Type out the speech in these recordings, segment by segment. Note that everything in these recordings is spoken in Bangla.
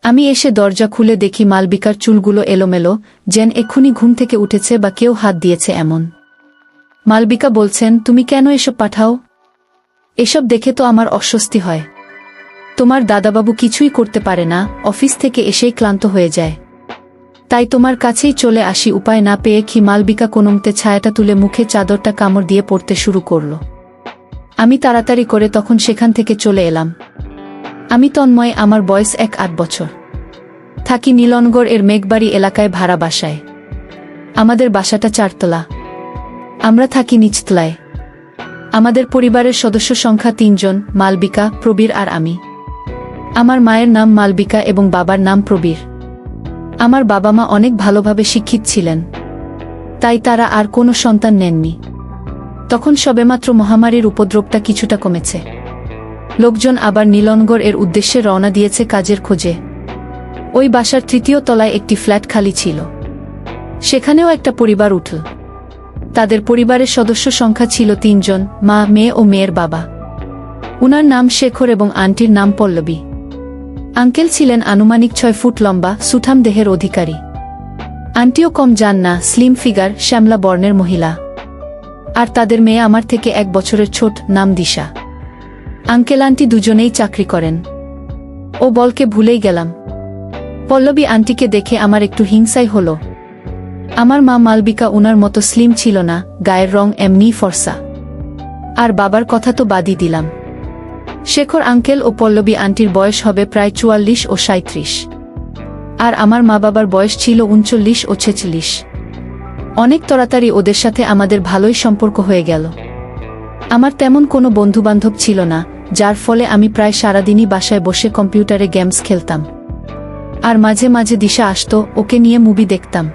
আমি এসে দরজা খুলে দেখি মালবিকার চুলগুলো এলোমেলো, যেন এক্ষুনি ঘুম থেকে উঠেছে বা কেউ হাত দিয়েছে এমন। মালবিকা বলছেন, তুমি কেন এসব পাঠাও? এসব দেখে তো আমার অস্বস্তি হয়। তোমার দাদাবাবু কিছুই করতে পারে না, অফিস থেকে এসেই ক্লান্ত হয়ে যায়। তাই তোমার কাছেই চলে আসি। উপায় না পেয়ে কি মালবিকা কোনোমতে ছায়াটা তুলে মুখে চাদরটা কামড় দিয়ে পড়তে শুরু করল। আমি তাড়াতাড়ি করে তখন সেখান থেকে চলে এলাম। আমি তন্ময়, আমার বয়স 8 বছর। থাকি নীলনগর এর মেঘবাড়ি এলাকায় ভাড়া বাসায়। আমাদের বাসাটা 4 তলা। আমরা থাকি নিচতলায়। আমাদের পরিবারের সদস্য সংখ্যা 3 জন, মালবিকা, প্রবীর আর আমি। আমার মায়ের নাম মালবিকা এবং বাবার নাম প্রবীর। আমার বাবা মা অনেক ভালোভাবে শিক্ষিত ছিলেন, তাই তারা আর কোনো সন্তান নেননি। তখন সবেমাত্র মহামারীর উপদ্রবটা কিছুটা কমেছে। লোকজন আবার নীলনগর এর উদ্দেশ্যে রওনা দিয়েছে কাজের খোঁজে। ওই বাসার 3য় তলায় একটি ফ্ল্যাট খালি ছিল। সেখানেও একটা পরিবার উঠল। তাদের পরিবারের সদস্য সংখ্যা ছিল 3 জন, মা, মেয়ে ও মেয়ের বাবা। উনার নাম শেখর এবং আন্টির নাম পল্লবী। আঙ্কেল ছিলেন আনুমানিক 6 ফুট লম্বা, সুঠাম দেহের অধিকারী। আন্টিও কম যান না, স্লিম ফিগার, শ্যামলা বর্ণের মহিলা। আর তাদের মেয়ে আমার থেকে 1 বছরের ছোট, নাম দিশা। আঙ্কেল আন্টি দুজনেই চাকরি করেন। ও বলকে ভুলেই গেলাম। পল্লবী আন্টিকে দেখে আমার একটু হিংসাই হলো। আমার মা মালবিকা উনার মতো স্লিম ছিল না, গায়ের রং এমনিই ফর্সা। আর বাবার কথা তো বাদই দিলাম। শেখর আঙ্কেল ও পল্লবী আন্টির বয়স হবে প্রায় 44 ও 37। আর আমার মা বাবার বয়স ছিল 39 ও 46। অনেক তাড়াতাড়ি ওদের সাথে আমাদের ভালোই সম্পর্ক হয়ে গেল। আমার তেমন কোনো বন্ধুবান্ধব ছিল না, যার ফলে আমি প্রায় সারাদিনই বাসায় বসে কম্পিউটারে গেমস খেলতাম। আর মাঝে মাঝে দিশা আসতো, ওকে নিয়ে মুভি দেখতাম।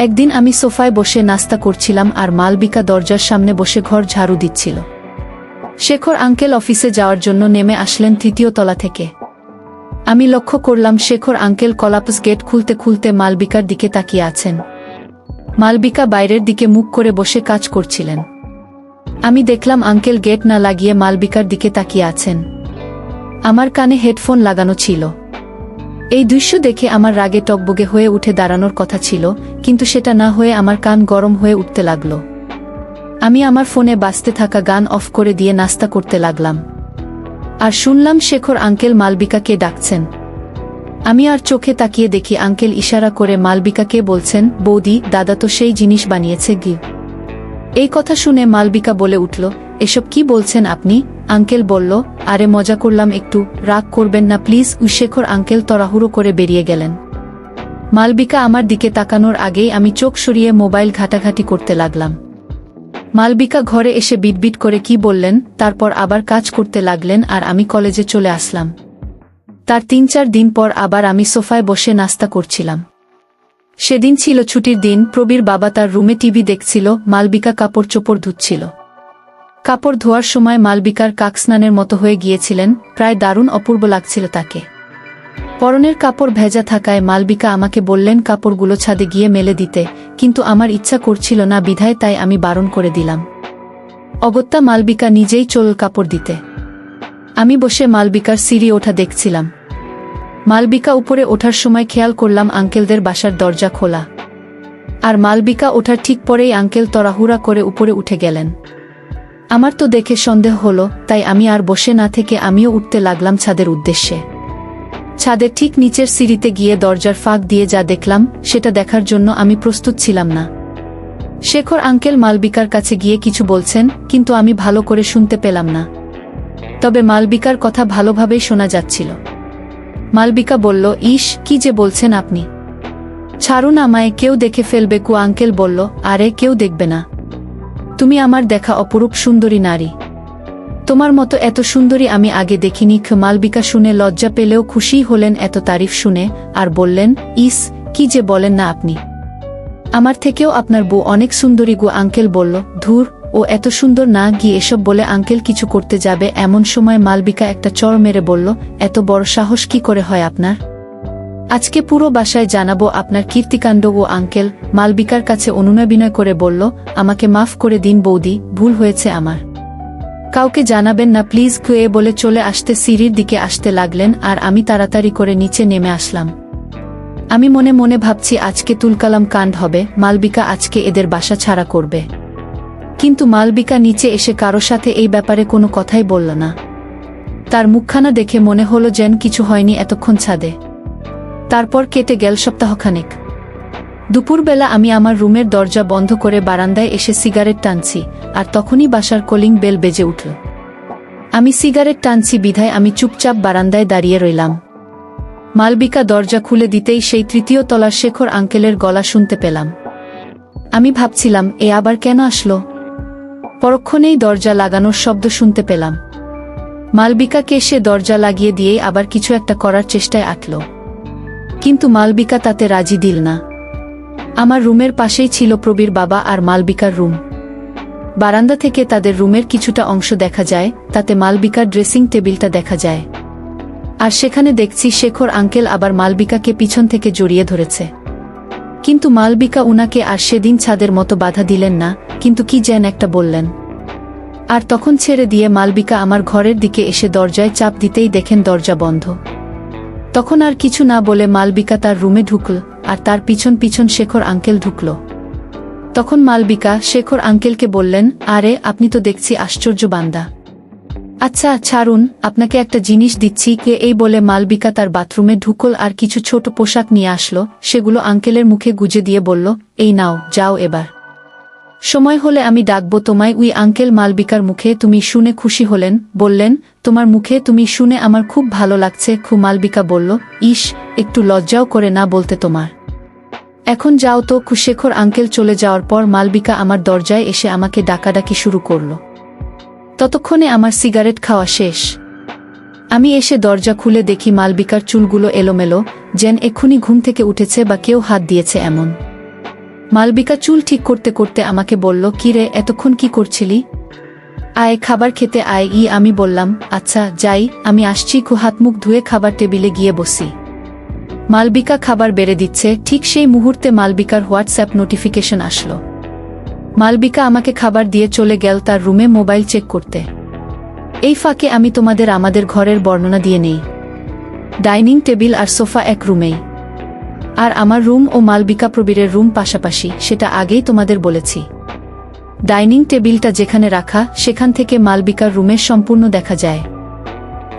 একদিন আমি সোফায় বসে নাস্তা করছিলাম আর মালবিকা দরজার সামনে বসে ঘর ঝাড়ু দিচ্ছিল। শেখর আঙ্কেল অফিসে যাওয়ার জন্য নেমে আসলেন 3য় তলা থেকে। আমি লক্ষ্য করলাম শেখর আঙ্কেল কলাপস গেট খুলতে খুলতে মালবিকার দিকে তাকিয়ে আছেন। মালবিকা বাইরের দিকে মুখ করে বসে কাজ করছিলেন। আমি দেখলাম আঙ্কেল গেট না লাগিয়ে মালবিকার দিকে তাকিয়ে আছেন। আমার কানে হেডফোন লাগানো ছিল। এই দৃশ্য দেখে আমার রাগে টগবগে হয়ে উঠে দাঁড়ানোর কথা ছিল, কিন্তু সেটা না হয়ে আমার কান গরম হয়ে উঠতে লাগলো। আমি আমার ফোনে বাজতে থাকা গান অফ করে দিয়ে নাস্তা করতে লাগলাম। আর শুনলাম শেখর আঙ্কেল মালবিকাকে ডাকছেন। আমি আর চোখে তাকিয়ে দেখি আঙ্কেল ইশারা করে মালবিকাকে বলছেন, বৌদি, দাদা তো সেই জিনিস বানিয়েছে গি। এই কথা শুনে মালবিকা বলে উঠল, এসব কি বলছেন আপনি? আঙ্কেল বলল, আরে মজা করলাম একটু, রাগ করবেন না প্লিজ। শেখর আঙ্কেল তড়াহুড়ো করে বেরিয়ে গেলেন। মালবিকা আমার দিকে তাকানোর আগেই আমি চোখ সরিয়ে মোবাইল ঘাটাঘাটি করতে লাগলাম। মালবিকা ঘরে এসে বিটবিট করে কি বললেন, তারপর আবার কাজ করতে লাগলেন আর আমি কলেজে চলে আসলাম। তার 3-4 দিন পর আবার আমি সোফায় বসে নাস্তা করছিলাম। সেদিন ছিল ছুটির দিন। প্রবীর বাবা তার রুমে টিভি দেখছিল, মালবিকা কাপড় চোপড় ধুচ্ছিল। কাপড় ধোয়ার সময় মালবিকার কাকস্নানের মতো হয়ে গিয়েছিলেন, প্রায় দারুণ অপূর্ব লাগছিল তাকে। পরনের কাপড় ভেজা থাকায় মালবিকা আমাকে বললেন কাপড়গুলো ছাদে গিয়ে মেলে দিতে, কিন্তু আমার ইচ্ছা করছিল না বিধায় তাই আমি বারণ করে দিলাম। অগত্যা মালবিকা নিজেই চলল কাপড় দিতে। আমি বসে মালবিকার সিঁড়ি ওঠা দেখছিলাম। মালবিকা উপরে ওঠার সময় খেয়াল করলাম আঙ্কেলদের বাসার দরজা খোলা। আর মালবিকা ওঠার ঠিক পরেই আঙ্কেল তড়াহুড়া করে উপরে উঠে গেলেন। আমার তো দেখে সন্দেহ হলো, তাই আমি আর বসে না থেকে আমিও উঠতে লাগলাম ছাদের উদ্দেশ্যে। ছাদের ঠিক নিচের সিঁড়িতে গিয়ে দরজার ফাঁক দিয়ে যা দেখলাম সেটা দেখার জন্য আমি প্রস্তুত ছিলাম না। শেখর আঙ্কেল মালবিকার কাছে গিয়ে কিছু বলছেন, কিন্তু আমি ভালো করে শুনতে পেলাম না। তবে মালবিকার কথা ভালোভাবেই শোনা যাচ্ছিল। মালবিকা বলল, ইস, কি যে বলছেন আপনি, ছাড়ুন আমায়, কেউ দেখে ফেলবে। আঙ্কেল বলল, আরে কেউ দেখবে না, তুমি আমার দেখা অপরূপ সুন্দরী নারী। তোমার মতো এত সুন্দরী আমি আগে দেখিনি। মালবিকা শুনে লজ্জা পেলেও খুশি হলেন এত তারিফ শুনে, আর বললেন, ইস, কি যে বলেন না আপনি, আমার থেকেও আপনার বউ অনেক সুন্দরী। আঙ্কেল বলল, ধুর, ও এত সুন্দর না। গিয়ে এসব বলে আঙ্কেল কিছু করতে যাবে এমন সময় মালবিকা একটা চড় মেরে বলল, এত বড় সাহস কি করে হয় আপনার? আজকে পুরো বাসায় জানাবো আপনার কীর্তিকাণ্ড। আঙ্কেল মালবিকার কাছে অনুনয় বিনয় করে বলল, আমাকে মাফ করে দিন বৌদি, ভুল হয়েছে আমার। কাউকে জানাবেন না প্লিজ এ বলে চলে আসতে সিঁড়ির দিকে আসতে লাগলেন আর আমি তাড়াতাড়ি করে নিচে নেমে আসলাম। আমি মনে মনে ভাবছি আজকে তুলকালাম কাণ্ড হবে, মালবিকা আজকে এদের বাসা ছাড়া করবে। কিন্তু মালবিকা নিচে এসে কারো সাথে এই ব্যাপারে কোনো কথাই বলল না। তার মুখখানা দেখে মনে হলো যেন কিছু হয়নি এতক্ষণ ছাদে। তারপর কেটে গেল সপ্তাহখানেক। দুপুরবেলা আমি আমার রুমের দরজা বন্ধ করে বারান্দায় এসে সিগারেট টানছি, আর তখনই বাসার কলিং বেল বেজে উঠল। আমি সিগারেট টানছি বিধায় আমি চুপচাপ বারান্দায় দাঁড়িয়ে রইলাম। মালবিকা দরজা খুলে দিতেই সেই তৃতীয় তলার শেখর আঙ্কেলের গলা শুনতে পেলাম। আমি ভাবছিলাম এ আবার কেন আসলো। পরক্ষণেই দরজা লাগানোর শব্দ শুনতে পেলাম। মালবিকাকে সে দরজা লাগিয়ে দিয়েই আবার কিছু একটা করার চেষ্টায় আটল, কিন্তু মালবিকা তাতে রাজি দিল না। আমার রুমের পাশেই ছিল প্রবীর বাবা আর মালবিকার রুম। বারান্দা থেকে তাদের রুমের কিছুটা অংশ দেখা যায়, তাতে মালবিকার ড্রেসিং টেবিলটা দেখা যায়। আর সেখানে দেখছি শেখর আঙ্কেল আবার মালবিকাকে পিছন থেকে জড়িয়ে ধরেছে। কিন্তু মালবিকা উনাকে আর সেদিন ছাদের মতো বাধা দিলেন না, কিন্তু কি যেন একটা বললেন। আর তখন ছেড়ে দিয়ে মালবিকা আমার ঘরের দিকে এসে দরজায় চাপ দিতেই দেখেন দরজা বন্ধ। তখন আর কিছু না বলে মালবিকা তার রুমে ঢুকল, আর তার পিছন পিছন শেখর আঙ্কেল ঢুকল। তখন মালবিকা শেখর আঙ্কেলকে বললেন, আরে আপনি তো দেখছি আশ্চর্য বান্দা। আচ্ছা ছাড়ুন, আপনাকে একটা জিনিস দিচ্ছি এই বলে মালবিকা তার বাথরুমে ঢুকল আর কিছু ছোট পোশাক নিয়ে আসলো। সেগুলো আঙ্কেলের মুখে গুজে দিয়ে বলল, এই নাও, যাও এবার। সময় হলে আমি ডাকবো তোমায়। উই আঙ্কেল মালবিকার মুখে তুমি শুনে খুশি হলেন, বললেন, তোমার মুখে তুমি শুনে আমার খুব ভালো লাগছে। মালবিকা বলল, ইস, একটু লজ্জাও করে না বলতে তোমার। এখন যাও তো। শেখর আঙ্কেল চলে যাওয়ার পর মালবিকা আমার দরজায় এসে আমাকে ডাকাডাকি শুরু করল। ততক্ষণে আমার সিগারেট খাওয়া শেষ। আমি এসে দরজা খুলে দেখি মালবিকার চুলগুলো এলোমেলো, যেন এক্ষুনি ঘুম থেকে উঠেছে বা কেউ হাত দিয়েছে এমন। মালবিকা চুল ঠিক করতে করতে আমাকে বলল, কিরে এতক্ষণ কি করছিলি? আয় খাবার খেতে আয়। আমি বললাম, আচ্ছা যাই, আমি আসছি। হাত মুখ ধুয়ে খাবার টেবিলে গিয়ে বসি। মালবিকা খাবার বেড়ে দিচ্ছে, ঠিক সেই মুহূর্তে মালবিকার হোয়াটসঅ্যাপ নোটিফিকেশন আসলো। মালবিকা আমাকে খাবার দিয়ে চলে গেল তার রুমে মোবাইল চেক করতে। এই ফাঁকে আমি তোমাদের আমাদের ঘরের বর্ণনা দিয়ে নেই। ডাইনিং টেবিল আর সোফা এক রুমেই, আর আমার রুম ও মালবিকা প্রবীরের রুম পাশাপাশি, সেটা আগেই তোমাদের বলেছি। ডাইনিং টেবিলটা যেখানে রাখা সেখান থেকে মালবিকার রুমের সম্পূর্ণ দেখা যায়।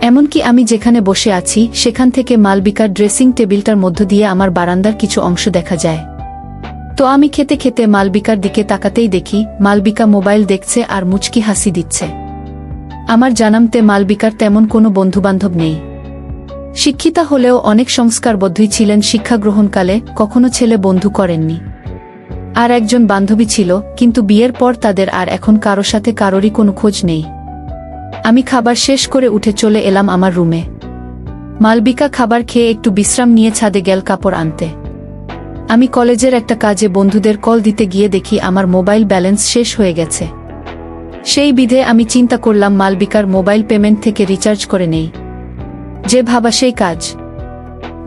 এমনকি আমি যেখানে বসে আছি সেখান থেকে মালবিকার ড্রেসিং টেবিলটার মধ্য দিয়ে আমার বারান্দার কিছু অংশ দেখা যায়। তো আমি খেতে খেতে মালবিকার দিকে তাকাতেই দেখি মালবিকা মোবাইল দেখছে আর মুচকি হাসি দিচ্ছে। আমার জানামতে মালবিকার তেমন কোনো বন্ধুবান্ধব নেই। শিক্ষিতা হলেও অনেক সংস্কারবদ্ধই ছিলেন শিক্ষা গ্রহণকালে, কখনো ছেলে বন্ধু করেননি। আর একজন বান্ধবী ছিল, কিন্তু বিয়ের পর তাদের আর এখন কারো সাথে কারোরই কোনো খোঁজ নেই। আমি খাবার শেষ করে উঠে চলে এলাম আমার রুমে। মালবিকা খাবার খেয়ে একটু বিশ্রাম নিয়ে ছাদে গেল কাপড় আনতে। আমি কলেজের একটা কাজে বন্ধুদের কল দিতে গিয়ে দেখি আমার মোবাইল ব্যালেন্স শেষ হয়ে গেছে। সেই বিধে আমি চিন্তা করলাম মালবিকার মোবাইল পেমেন্ট থেকে রিচার্জ করে নেই। যে ভাবা সেই কাজ।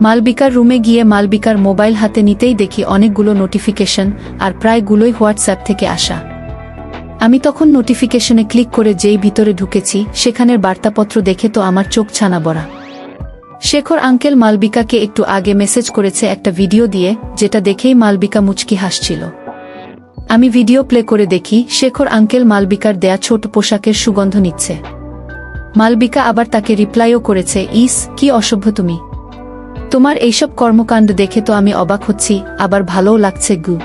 মালবিকার রুমে গিয়ে মালবিকার মোবাইল হাতে নিতেই দেখি অনেকগুলো নোটিফিকেশন, আর প্রায়গুলোই হোয়াটসঅ্যাপ থেকে আসা। আমি তখন নোটিফিকেশনে ক্লিক করে যেই ভিতরে ঢুকেছি সেখানের বার্তাপত্র দেখে তো আমার চোখ ছানা বড়া। শেখর আঙ্কেল মালবিকাকে একটু আগে মেসেজ করেছে একটা ভিডিও দিয়ে, যেটা দেখেই মালবিকা মুচকি হাসছিল। আমি ভিডিও প্লে করে দেখি শেখর আঙ্কেল মালবিকার দেয়া ছোট পোশাকের সুগন্ধ নিচ্ছে। মালবিকা আবার তাকে রিপ্লাইও করেছে, ইস কি অসভ্য তুমি, তোমার এইসব কর্মকাণ্ড দেখে তো আমি অবাক হচ্ছি, আবার ভালোও লাগছে গু।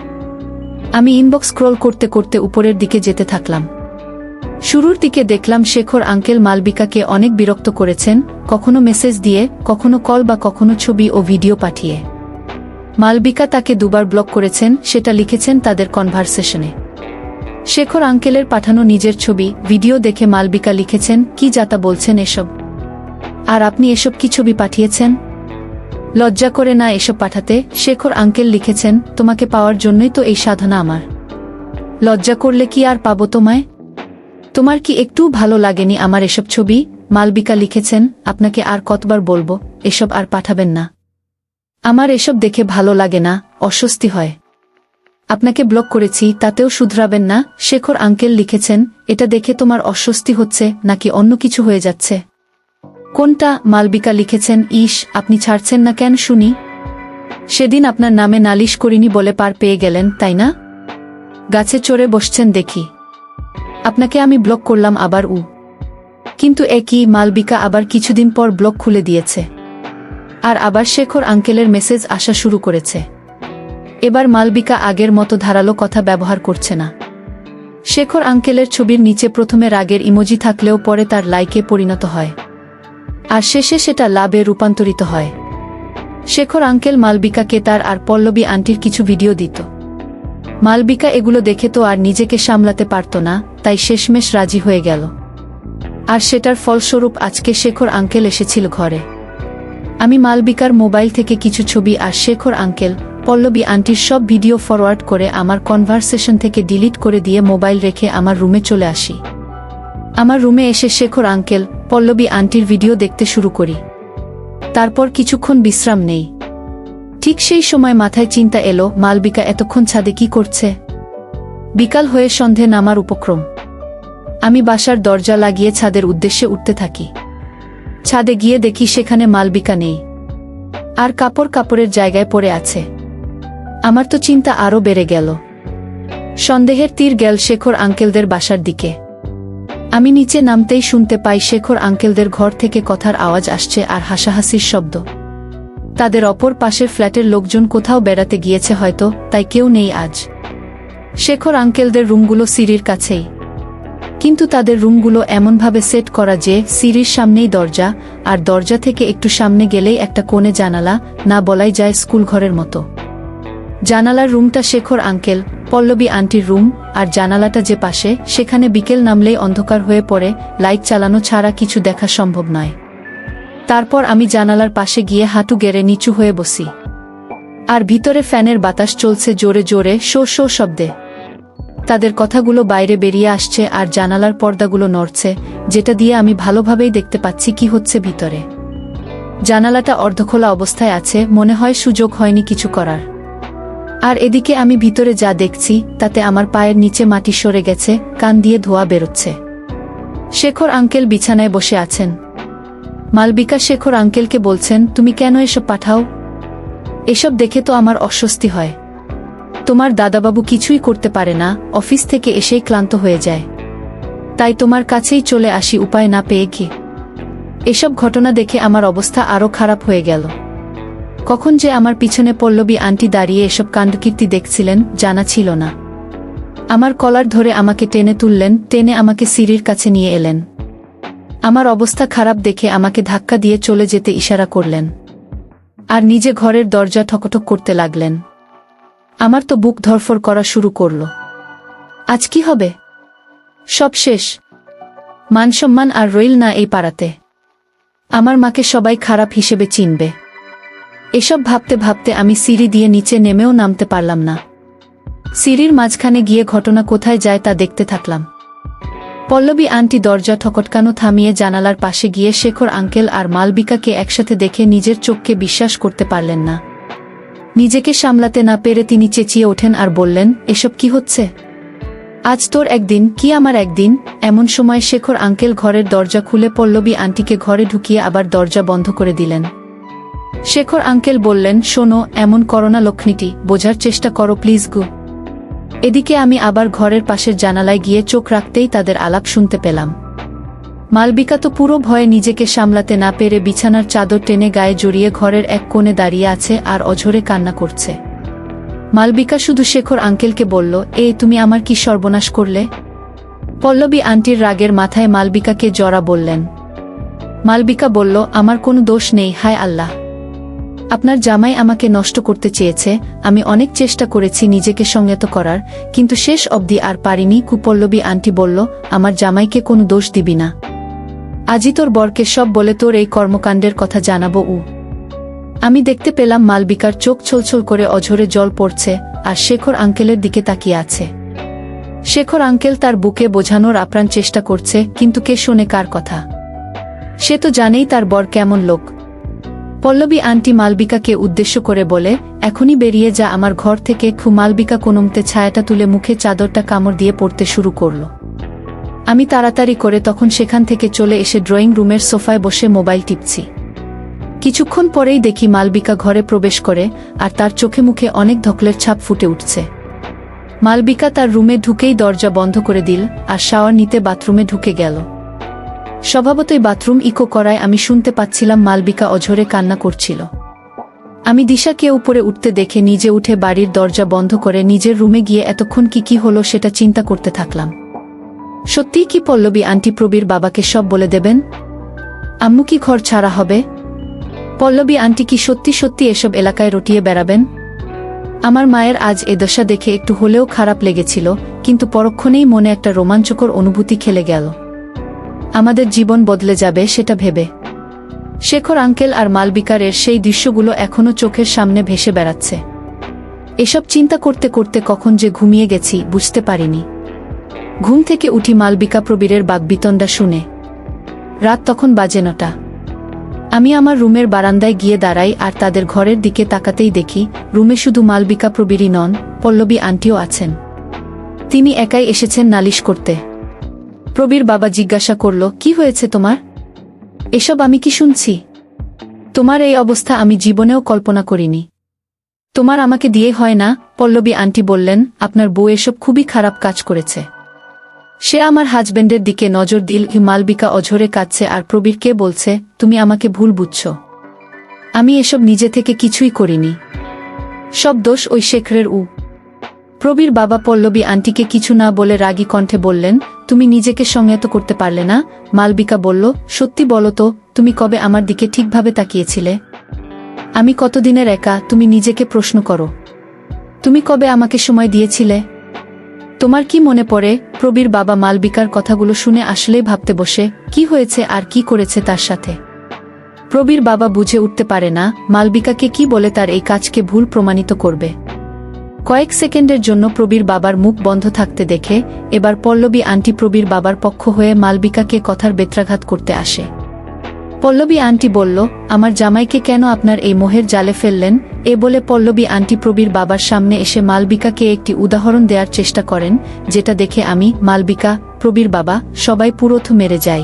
আমি ইনবক্স স্ক্রল করতে করতে উপরের দিকে যেতে থাকলাম। শুরুর দিকে দেখলাম শেখর আঙ্কেল মালবিকাকে অনেক বিরক্ত করেছেন, কখনো মেসেজ দিয়ে, কখনো কল বা কখনো ছবি ও ভিডিও পাঠিয়ে। মালবিকা তাকে দুবার ব্লক করেছেন, সেটা লিখেছেন তাদের কনভারসেশনে। শেখর আঙ্কেলের পাঠানো নিজের ছবি, ভিডিও দেখে মালবিকা লিখেছেন, কি যাতা বলছেন এসব, আর আপনি এসব কি ছবি পাঠিয়েছেন? লজ্জা করে না এসব পাঠাতে? শেখর আঙ্কেল লিখেছেন, তোমাকে পাওয়ার জন্যই তো এই সাধনা আমার। লজ্জা করলে কি আর পাবো তোমায়? তোমার কি একটু ভালো লাগেনি আমার এসব ছবি? মালবিকা লিখেছেন, আপনাকে আর কতবার বলবো, এসব আর পাঠাবেন না। আমার এসব দেখে ভালো লাগে না, অস্বস্তি হয়। আপনাকে ব্লক করেছি তাতেও শুধরাবেন না? শেখর আঙ্কেল লিখেছেন। এটা দেখে তোমার অস্বস্তি হচ্ছে নাকি অন্য কিছু হয়ে যাচ্ছে? কোনটা? মালবিকা লিখেছেন। ইস, আপনি ছাড়ছেন না কেন শুনি? সেদিন আপনার নামে নালিশ করিনি বলে পার পেয়ে গেলেন, তাই না? গাছে চড়ে বসছেন দেখি। আপনাকে আমি ব্লক করলাম আবার কিন্তু একই মালবিকা আবার কিছুদিন পর ব্লক খুলে দিয়েছে। আর আবার শেখর আঙ্কেলের মেসেজ আসা শুরু করেছে। এবার মালবিকা আগের মতো ধারালো কথা ব্যবহার করছে না। শেখর আঙ্কেলের ছবির নিচে প্রথমে রাগের ইমোজি থাকলেও পরে তার লাইকে পরিণত হয়, আর শেষে সেটা লাভে রূপান্তরিত হয়। শেখর আঙ্কেল মালবিকাকে তার আর পল্লবী আন্টির কিছু ভিডিও দিত। মালবিকা এগুলো দেখে তো আর নিজেকে সামলাতে পারত না, তাই শেষমেশ রাজি হয়ে গেল। আর সেটার ফলস্বরূপ আজকে শেখর আঙ্কেল এসেছিল ঘরে। আমি মালবিকার মোবাইল থেকে কিছু ছবি আর শেখর আঙ্কেল, পল্লবী আন্টির সব ভিডিও ফরওয়ার্ড করে আমার কনভারসেশন থেকে ডিলিট করে দিয়ে মোবাইল রেখে আমার রুমে চলে আসি। আমার রুমে এসে শেখর আঙ্কেল, পল্লবী আন্টির ভিডিও দেখতে শুরু করি। তারপর কিছুক্ষণ বিশ্রাম নেই। ঠিক সেই সময় মাথায় চিন্তা এলো, মালবিকা এতক্ষণ ছাদে কি করছে? বিকাল হয়ে সন্ধে নামার উপক্রম। আমি বাসার দরজা লাগিয়ে ছাদের উদ্দেশ্যে উঠতে থাকি। ছাদে গিয়ে দেখি সেখানে মালবিকা নেই, আর কাপড়ের জায়গায় পড়ে আছে। আমার তো চিন্তা আরও বেড়ে গেল। সন্দেহের তীর গেল শেখর আঙ্কেলদের বাসার দিকে। আমি নিচে নামতেই শুনতে পাই শেখর আঙ্কেলদের ঘর থেকে কথার আওয়াজ আসছে আর হাসাহাসির শব্দ। তাদের অপর পাশের ফ্ল্যাটের লোকজন কোথাও বেড়াতে গিয়েছে হয়তো, তাই কেউ নেই আজ। শেখর আঙ্কেলদের রুমগুলো সিঁড়ির কাছেই, কিন্তু তাদের রুমগুলো এমনভাবে সেট করা যে সিঁড়ির সামনেই দরজা, আর দরজা থেকে একটু সামনে গেলেই একটা কোণে জানালা, না বলাই যায় স্কুল ঘরের মতো। জানালার রুমটা শেখর আঙ্কেল, পল্লবী আন্টির রুম, আর জানালাটা যে পাশে, সেখানে বিকেল নামলেই অন্ধকার হয়ে পড়ে, লাইট চালানো ছাড়া কিছু দেখা সম্ভব নয়। তারপর আমি জানালার পাশে গিয়ে হাঁটু গেড়ে নিচু হয়ে বসি। আর ভিতরে ফ্যানের বাতাস চলছে জোরে জোরে, শো শো শব্দে। তাদের কথাগুলো বাইরে বেরিয়ে আসছে আর জানালার পর্দাগুলো নড়ছে, যেটা দিয়ে আমি ভালোভাবেই দেখতে পাচ্ছি কি হচ্ছে ভিতরে। জানালাটা অর্ধখোলা অবস্থায় আছে, মনে হয় সুযোগ হয়নি কিছু করার। আর এদিকে আমি ভিতরে যা দেখছি তাতে আমার পায়ের নিচে মাটি সরে গেছে, কান দিয়ে ধোঁয়া বেরোচ্ছে। শেখর আঙ্কেল বিছানায় বসে আছেন। মালবিকা শেখর আঙ্কেলকে বলছেন, তুমি কেন এসব পাঠাও? এসব দেখে তো আমার অস্বস্তি হয়। তোমার দাদাবাবু কিছুই করতে পারে না, অফিস থেকে এসেই ক্লান্ত হয়ে যায়। তাই তোমার কাছেই চলে আসি উপায় না পেয়ে কি। এসব ঘটনা দেখে আমার অবস্থা আরও খারাপ হয়ে গেল। কখন যে আমার পিছনে পল্লবী আন্টি দাঁড়িয়ে এসব কাণ্ডকীর্তি দেখছিলেন জানা ছিল না। আমার কলার ধরে আমাকে টেনে তুললেন, টেনে আমাকে সিঁড়ির কাছে নিয়ে এলেন। আমার অবস্থা খারাপ দেখে আমাকে ধাক্কা দিয়ে চলে যেতে ইশারা করলেন, আর নিজে ঘরের দরজা ঠকঠক করতে লাগলেন। আমার তো বুক ধরফর করা শুরু করল। আজ কি হবে? সব শেষ। মানসম্মান আর রইল না এই পাড়াতে। আমার মাকে সবাই খারাপ হিসেবে চিনবে। এসব ভাবতে ভাবতে আমি সিঁড়ি দিয়ে নিচে নেমেও নামতে পারলাম না। সিঁড়ির মাঝখানে গিয়ে ঘটনা কোথায় যায় তা দেখতে থাকলাম। পল্লবী আন্টি দরজা ঠকটকানো থামিয়ে জানালার পাশে গিয়ে শেখর আঙ্কেল আর মালবিকাকে একসাথে দেখে নিজের চোখকে বিশ্বাস করতে পারলেন না। নিজেকে সামলাতে না পেরে তিনি চেঁচিয়ে ওঠেন আর বললেন, এসব কি হচ্ছে? আজ তোর একদিন কি আমার একদিন? এমন সময় শেখর আঙ্কেল ঘরের দরজা খুলে পল্লবী আন্টিকে ঘরে ঢুকিয়ে আবার দরজা বন্ধ করে দিলেন। শেখর আঙ্কেল বললেন, শোনো, এমন করো না লক্ষ্মীটি, বোঝার চেষ্টা করো প্লিজ গো। এদিকে আমি আবার ঘরের পাশের জানালায় গিয়ে চোখ রাখতেই তাদের আলাপ শুনতে পেলাম। মালবিকা তো পুরো ভয়ে নিজেকে সামলাতে না পেরে বিছানার চাদর টেনে গায়ে জড়িয়ে ঘরের এক কোণে দাঁড়িয়ে আছে আর অঝরে কান্না করছে। মালবিকা শুধু শেখর আঙ্কেলকে বলল, তুমি আমার কি সর্বনাশ করলে? পল্লবী আন্টির রাগের মাথায় মালবিকাকে জড়া বললেন। মালবিকা বলল, আমার কোনো দোষ নেই। হায় আল্লাহ, আপনার জামাই আমাকে নষ্ট করতে চেয়েছে। আমি অনেক চেষ্টা করেছি নিজেকে সংযত করার, কিন্তু শেষ অবধি আর পারিনি। পল্লবী আন্টি বলল, আমার জামাইকে কোনো দোষ দিবি না। আজই তোর বরকে সব বলে তোর এই কর্মকাণ্ডের কথা জানাবো। আমি দেখতে পেলাম মালবিকার চোখ ছলছল করে অঝরে জল পড়ছে, আর শেখর আঙ্কেলের দিকে তাকিয়ে আছে। শেখর আঙ্কেল তার বুকে বোঝানোর আপ্রাণ চেষ্টা করছে, কিন্তু কে শোনে কার কথা? সে তো জানেই তার বর কেমন লোক। পল্লবী আন্টি মালবিকাকে উদ্দেশ্য করে বলে, এখনই বেরিয়ে যা আমার ঘর থেকে। মালবিকা কোনোমতে ছায়াটা তুলে মুখে চাদরটা কামড় দিয়ে পড়তে শুরু করল। আমি তাড়াতাড়ি করে তখন সেখান থেকে চলে এসে ড্রয়িং রুমের সোফায় বসে মোবাইল টিপছি। কিছুক্ষণ পরেই দেখি মালবিকা ঘরে প্রবেশ করে, আর তার চোখে মুখে অনেক ধকলের ছাপ ফুটে উঠছে। মালবিকা তার রুমে ঢুকেই দরজা বন্ধ করে দিল আর শাওয়ার নিতে বাথরুমে ঢুকে গেল। স্বভাবতই বাথরুম ইকো করায় আমি শুনতে পাচ্ছিলাম মালবিকা অঝরে কান্না করছিল। আমি দিশাকে উপরে উঠতে দেখে নিজে উঠে বাড়ির দরজা বন্ধ করে নিজের রুমে গিয়ে এতক্ষণ কি হলো সেটা চিন্তা করতে থাকলাম। সত্যিই কি পল্লবী আন্টি প্রবীর বাবাকে সব বলে দেবেন? আম্মু কি ঘর ছাড়া হবে? পল্লবী আন্টি কি সত্যি সত্যি এসব এলাকায় রটিয়ে বেড়াবেন? আমার মায়ের আজ এ দশা দেখে একটু হলেও খারাপ লেগেছিল, কিন্তু পরক্ষণেই মনে একটা রোমাঞ্চকর অনুভূতি খেলে গেল। আমাদের জীবন বদলে যাবে সেটা ভেবে। শেখর আঙ্কেল আর মালবিকারের সেই দৃশ্যগুলো এখনো চোখের সামনে ভেসে বেড়াচ্ছে। এসব চিন্তা করতে করতে কখন যে ঘুমিয়ে গেছি বুঝতে পারিনি। ঘুম থেকে উঠি মালবিকা প্রবীরের বাকবিতণ্ডা শুনে। রাত তখন বাজে 9টা। আমি আমার রুমের বারান্দায় গিয়ে দাঁড়াই আর তাদের ঘরের দিকে তাকাতেই দেখি রুমে শুধু মালবিকা প্রবীরই নন, পল্লবী আন্টিও আছেন। তিনি একাই এসেছেন নালিশ করতে। প্রবীর বাবা জিজ্ঞাসা করল, কি হয়েছে তোমার? এসব আমি কি শুনছি? তোমার এই অবস্থা আমি জীবনেও কল্পনা করিনি। তোমার আমাকে দিয়ে হয় না। পল্লবী আন্টি বললেন, আপনার বউ এসব খুবই খারাপ কাজ করেছে। সে আমার হাজবেন্ডের দিকে নজর দিল। মালবিকা অঝরে কাঁদছে আর প্রবীরকে বলছে, তুমি আমাকে ভুল বুঝছ। আমি এসব নিজে থেকে কিছুই করিনি, সব দোষ ওই শেখরের। প্রবীর বাবা পল্লবী আন্টিকে কিছু না বলে রাগী কণ্ঠে বললেন, তুমি নিজেকে সংযত করতে পারলে না? মালবিকা বলল, সত্যি বলো তো, তুমি কবে আমার দিকে ঠিকভাবে তাকিয়েছিলে? আমি কতদিনের একা তুমি নিজেকে প্রশ্ন করো। তুমি কবে আমাকে সময় দিয়েছিলে? তোমার কি মনে পড়ে? প্রবীর বাবা মালবিকার কথাগুলো শুনে আসলেই ভাবতে বসে, কি হয়েছে আর কি করেছে তার সাথে। প্রবীর বাবা বুঝে উঠতে পারে না মালবিকাকে কি বলে তার এই কাজকে ভুল প্রমাণিত করবে। কয়েক সেকেন্ডের জন্য প্রবীর বাবার মুখ বন্ধ থাকতে দেখে এবার পল্লবী আন্টি প্রবীর বাবার পক্ষ হয়ে মালবিকাকে কথার বেত্রাঘাত করতে আসে। পল্লবী আন্টি বলল, আমার জামাইকে কেন আপনার এই মোহের জালে ফেললেন? এ বলে পল্লবী আন্টি প্রবীর বাবার সামনে এসে মালবিকাকে একটি উদাহরণ দেওয়ার চেষ্টা করেন, যেটা দেখে আমি, মালবিকা, প্রবীর বাবা সবাই পুরোথু মেরে যাই।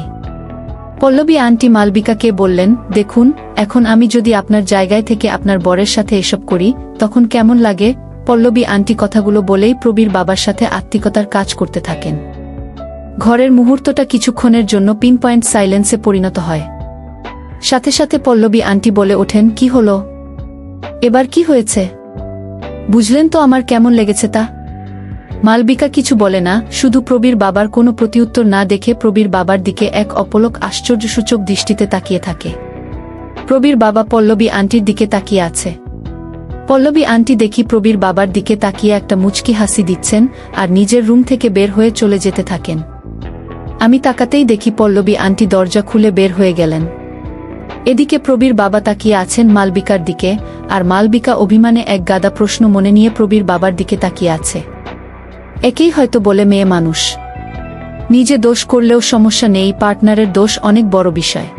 পল্লবী আন্টি মালবিকাকে বললেন, দেখুন, এখন আমি যদি আপনার জায়গায় থেকে আপনার বরের সাথে এসব করি তখন কেমন লাগে? পল্লবী আন্টি কথাগুলো বলেই প্রবীর বাবার সাথে আত্মিকতার কাজ করতে থাকেন। ঘরের মুহূর্তটা কিছুক্ষণের জন্য পিনপয়েন্ট সাইলেন্সে পরিণত হয়। সাথে সাথে পল্লবী আন্টি বলে ওঠেন, কি হলো? এবার কি হয়েছে? বুঝলেন তো আমার কেমন লেগেছে তা? মালবিকা কিছু বলে না, শুধু প্রবীর বাবার কোনো প্রতিউত্তর না দেখে প্রবীর বাবার দিকে এক অপলক আশ্চর্যসূচক দৃষ্টিতে তাকিয়ে থাকে। প্রবীর বাবা পল্লবী আন্টির দিকে তাকিয়ে আছে। পল্লবী আন্টি দেখি প্রবীর বাবার দিকে তাকিয়ে একটা মুচকি হাসি দিচ্ছেন আর নিজের রুম থেকে বের হয়ে চলে যেতে থাকেন। আমি তাকাতেই দেখি পল্লবী আন্টি দরজা খুলে বের হয়ে গেলেন। এদিকে প্রবীর বাবা তাকিয়ে আছেন মালবিকার দিকে, আর মালবিকা অভিমানে এক গাদা প্রশ্ন মনে নিয়ে প্রবীর বাবার দিকে তাকিয়ে আছে। একেই হয়তো বলে মেয়ে মানুষ, নিজে দোষ করলেও সমস্যা নেই, পার্টনারের দোষ অনেক বড় বিষয়।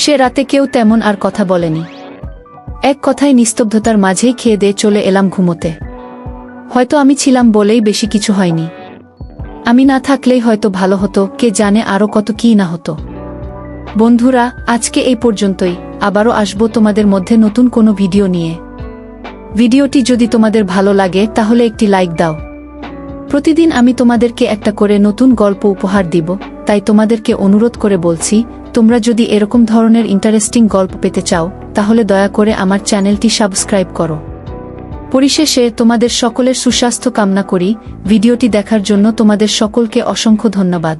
সে রাতে কেউ তেমন আর কথা বলেনি। এক কথায় নিস্তব্ধতার মাঝেই খেয়ে দিয়ে চলে এলাম ঘুমোতে। হয়তো আমি ছিলাম বলেই বেশি কিছু হয়নি। আমি না থাকলেই হয়তো ভালো হতো, কে জানে আরো কত কি না হতো। বন্ধুরা, আজকে এই পর্যন্তই। আবারও আসবো তোমাদের মধ্যে নতুন কোনো ভিডিও নিয়ে। ভিডিওটি যদি তোমাদের ভালো লাগে তাহলে একটি লাইক দাও। প্রতিদিন আমি তোমাদেরকে একটা করে নতুন গল্প উপহার দিব, তাই তোমাদেরকে অনুরোধ করে বলছি, তোমরা যদি এরকম ধরনের ইন্টারেস্টিং গল্প পেতে চাও তাহলে দয়া করে আমার চ্যানেলটি সাবস্ক্রাইব করো। পরিশেষে তোমাদের সকলের সুস্বাস্থ্য কামনা করি। ভিডিওটি দেখার জন্য তোমাদের সকলকে অসংখ্য ধন্যবাদ।